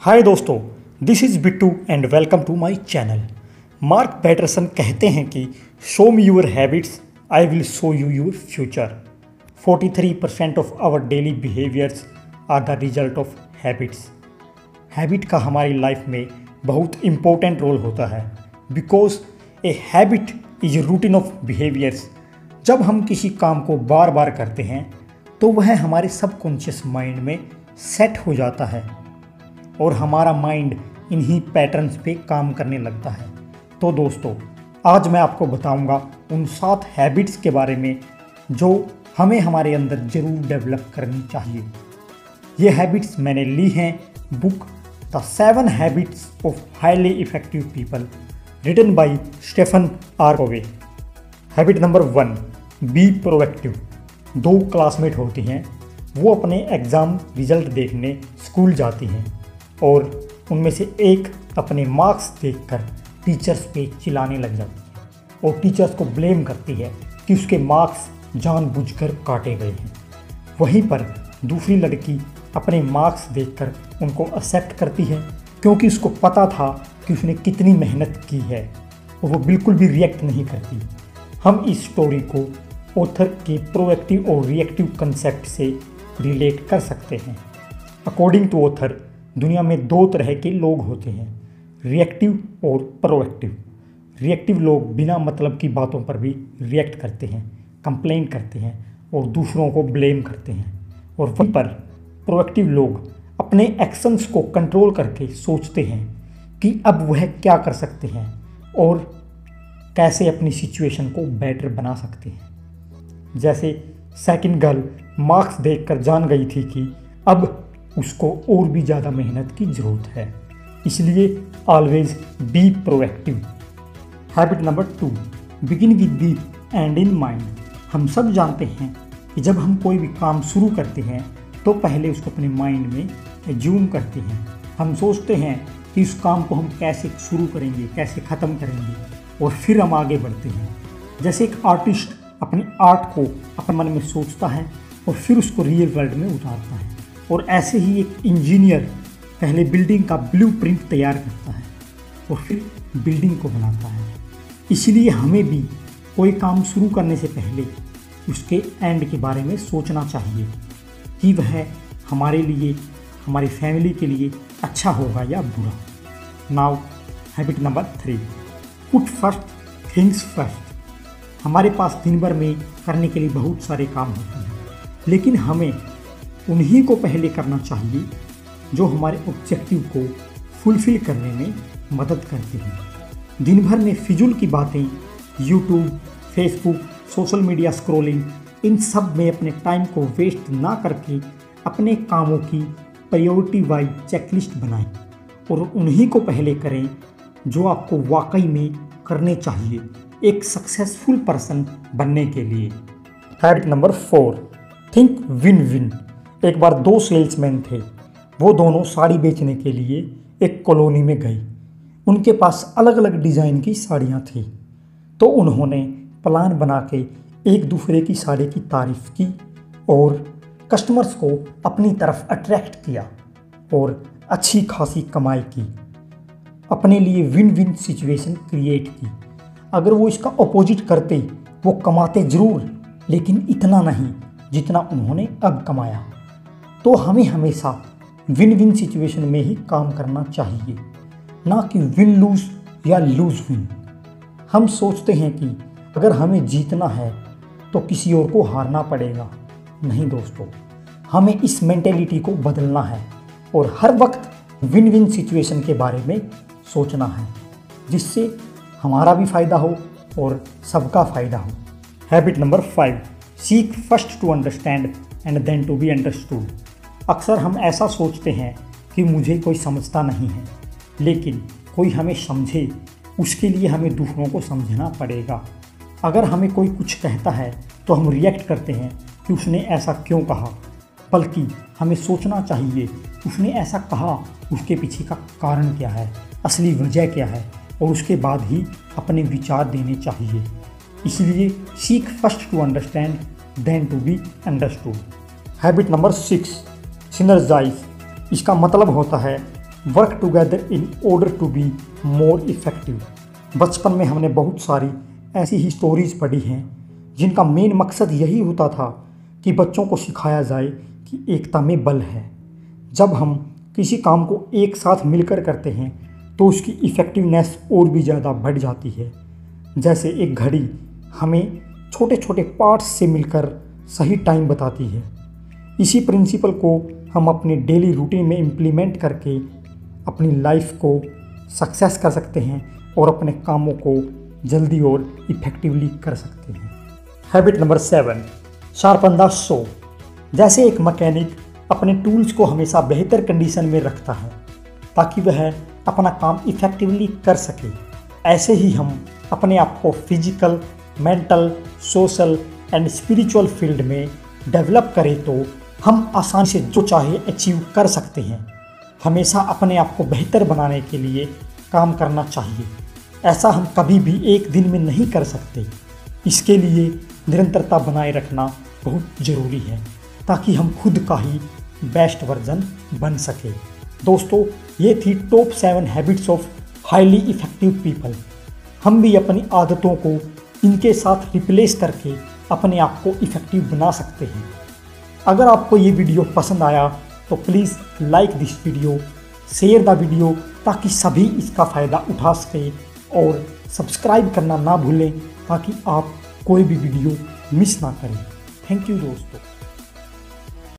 हाय दोस्तों, this is Bittu and welcome to my channel. Mark Patterson कहते हैं कि show me your habits, I will show you your future. 43% of our daily behaviours are the result of habits. Habit का हमारी life में बहुत important role होता है because a habit is routine of behaviours. जब हम किसी काम को बार बार करते हैं तो वह हमारे सबकॉन्शियस माइंड में सेट हो जाता है और हमारा माइंड इन्हीं पैटर्न्स पे काम करने लगता है। तो दोस्तों, आज मैं आपको बताऊंगा उन 7 हैबिट्स के बारे में जो हमें हमारे अंदर ज़रूर डेवलप करनी चाहिए। ये हैबिट्स मैंने ली हैं book the 7 habits of highly effective people written by Stephen R Covey. Habit number 1, be proactive. 2 classmate होती हैं, वो अपने एग्ज़ाम रिजल्ट देखने स्कूल जाती हैं और उनमें से एक अपने मार्क्स देखकर टीचर्स पे चिल्लाने लग जाती है और टीचर्स को ब्लेम करती है कि उसके मार्क्स जानबूझकर काटे गए हैं। वहीं पर दूसरी लड़की अपने मार्क्स देखकर उनको एक्सेप्ट करती है क्योंकि उसको पता था कि उसने कितनी मेहनत की है और वो बिल्कुल भी रिएक्ट नहीं करती। हम इस स्टोरी को ऑथर के प्रोएक्टिव और रिएक्टिव कंसेप्ट से रिलेट कर सकते हैं। अकॉर्डिंग टू ऑथर, दुनिया में 2 तरह के लोग होते हैं, रिएक्टिव और प्रोएक्टिव। रिएक्टिव लोग बिना मतलब की बातों पर भी रिएक्ट करते हैं, कंप्लेन करते हैं और दूसरों को ब्लेम करते हैं। और वहीं पर प्रोएक्टिव लोग अपने एक्शंस को कंट्रोल करके सोचते हैं कि अब वह क्या कर सकते हैं और कैसे अपनी सिचुएशन को बेटर बना सकते हैं। जैसे सेकंड गर्ल मार्क्स देखकर जान गई थी कि अब उसको और भी ज़्यादा मेहनत की ज़रूरत है, इसलिए always be proactive. Habit number 2, begin with the and in mind. हम सब जानते हैं कि जब हम कोई भी काम शुरू करते हैं तो पहले उसको अपने माइंड में एज्यूम करते हैं। हम सोचते हैं कि उस काम को हम कैसे शुरू करेंगे, कैसे ख़त्म करेंगे और फिर हम आगे बढ़ते हैं। जैसे एक आर्टिस्ट अपनी आर्ट को अपने मन में सोचता है और फिर उसको रियल वर्ल्ड में उतारता है, और ऐसे ही एक इंजीनियर पहले बिल्डिंग का ब्लूप्रिंट तैयार करता है और फिर बिल्डिंग को बनाता है। इसलिए हमें भी कोई काम शुरू करने से पहले उसके एंड के बारे में सोचना चाहिए कि वह हमारे लिए, हमारी फैमिली के लिए अच्छा होगा या बुरा। Now habit number 3, put first things first. हमारे पास दिन भर में करने के लिए बहुत सारे काम होते हैं, लेकिन हमें उन्हीं को पहले करना चाहिए जो हमारे ऑब्जेक्टिव को फुलफिल करने में मदद करते हैं। दिन भर में फिजूल की बातें, YouTube, Facebook, social media scrolling, इन सब में अपने टाइम को वेस्ट ना करके अपने कामों की प्रायोरिटी वाइज चेकलिस्ट बनाएं और उन्हीं को पहले करें जो आपको वाकई में करने चाहिए एक सक्सेसफुल पर्सन बनने के लिए। Habit number 4, think win win. एक बार 2 सेल्समैन थे, वो दोनों साड़ी बेचने के लिए एक कॉलोनी में गए। उनके पास अलग अलग डिज़ाइन की साड़ियाँ थी, तो उन्होंने प्लान बना के एक दूसरे की साड़ी की तारीफ़ की और कस्टमर्स को अपनी तरफ अट्रैक्ट किया और अच्छी खासी कमाई की, अपने लिए विन विन सिचुएशन क्रिएट की। अगर वो इसका अपोजिट करते, वो कमाते ज़रूर लेकिन इतना नहीं जितना उन्होंने अब कमाया। तो हमें हमेशा विन विन सिचुएशन में ही काम करना चाहिए, ना कि विन लूज या लूज विन। हम सोचते हैं कि अगर हमें जीतना है तो किसी और को हारना पड़ेगा। नहीं दोस्तों, हमें इस मेंटेलिटी को बदलना है और हर वक्त विन विन सिचुएशन के बारे में सोचना है, जिससे हमारा भी फ़ायदा हो और सबका फ़ायदा हो। Habit number 5, seek first to understand and then to be understood. अक्सर हम ऐसा सोचते हैं कि मुझे कोई समझता नहीं है, लेकिन कोई हमें समझे उसके लिए हमें दूसरों को समझना पड़ेगा। अगर हमें कोई कुछ कहता है तो हम रिएक्ट करते हैं कि उसने ऐसा क्यों कहा, बल्कि हमें सोचना चाहिए उसने ऐसा कहा, उसके पीछे का कारण क्या है, असली वजह क्या है, और उसके बाद ही अपने विचार देने चाहिए। इसलिए seek first to understand then to be understood. Habit number 6, synergise. इसका मतलब होता है work together in order to be more effective. बचपन में हमने बहुत सारी ऐसी ही स्टोरीज़ पढ़ी हैं जिनका मेन मकसद यही होता था कि बच्चों को सिखाया जाए कि एकता में बल है। जब हम किसी काम को एक साथ मिलकर करते हैं तो उसकी इफ़ेक्टिवनेस और भी ज़्यादा बढ़ जाती है। जैसे एक घड़ी हमें छोटे छोटे पार्ट्स से मिलकर सही टाइम बताती है। इसी प्रिंसिपल को हम अपने डेली रूटीन में इम्प्लीमेंट करके अपनी लाइफ को सक्सेस कर सकते हैं और अपने कामों को जल्दी और इफ़ेक्टिवली कर सकते हैं। Habit number 7, sharpen the saw. जैसे एक मैकेनिक अपने टूल्स को हमेशा बेहतर कंडीशन में रखता है ताकि वह अपना काम इफ़ेक्टिवली कर सके, ऐसे ही हम अपने आप को physical, mental, social and spiritual field में डेवलप करें तो हम आसानी से जो चाहे अचीव कर सकते हैं। हमेशा अपने आप को बेहतर बनाने के लिए काम करना चाहिए। ऐसा हम कभी भी एक दिन में नहीं कर सकते। इसके लिए निरंतरता बनाए रखना बहुत ज़रूरी है ताकि हम खुद का ही बेस्ट वर्जन बन सके। दोस्तों, ये थी top 7 habits of highly effective people. हम भी अपनी आदतों को इनके साथ रिप्लेस करके अपने आप को इफ़ेक्टिव बना सकते हैं। अगर आपको ये वीडियो पसंद आया तो please like this video, share the video ताकि सभी इसका फ़ायदा उठा सकें, और सब्सक्राइब करना ना भूलें ताकि आप कोई भी वीडियो मिस ना करें। थैंक यू दोस्तों।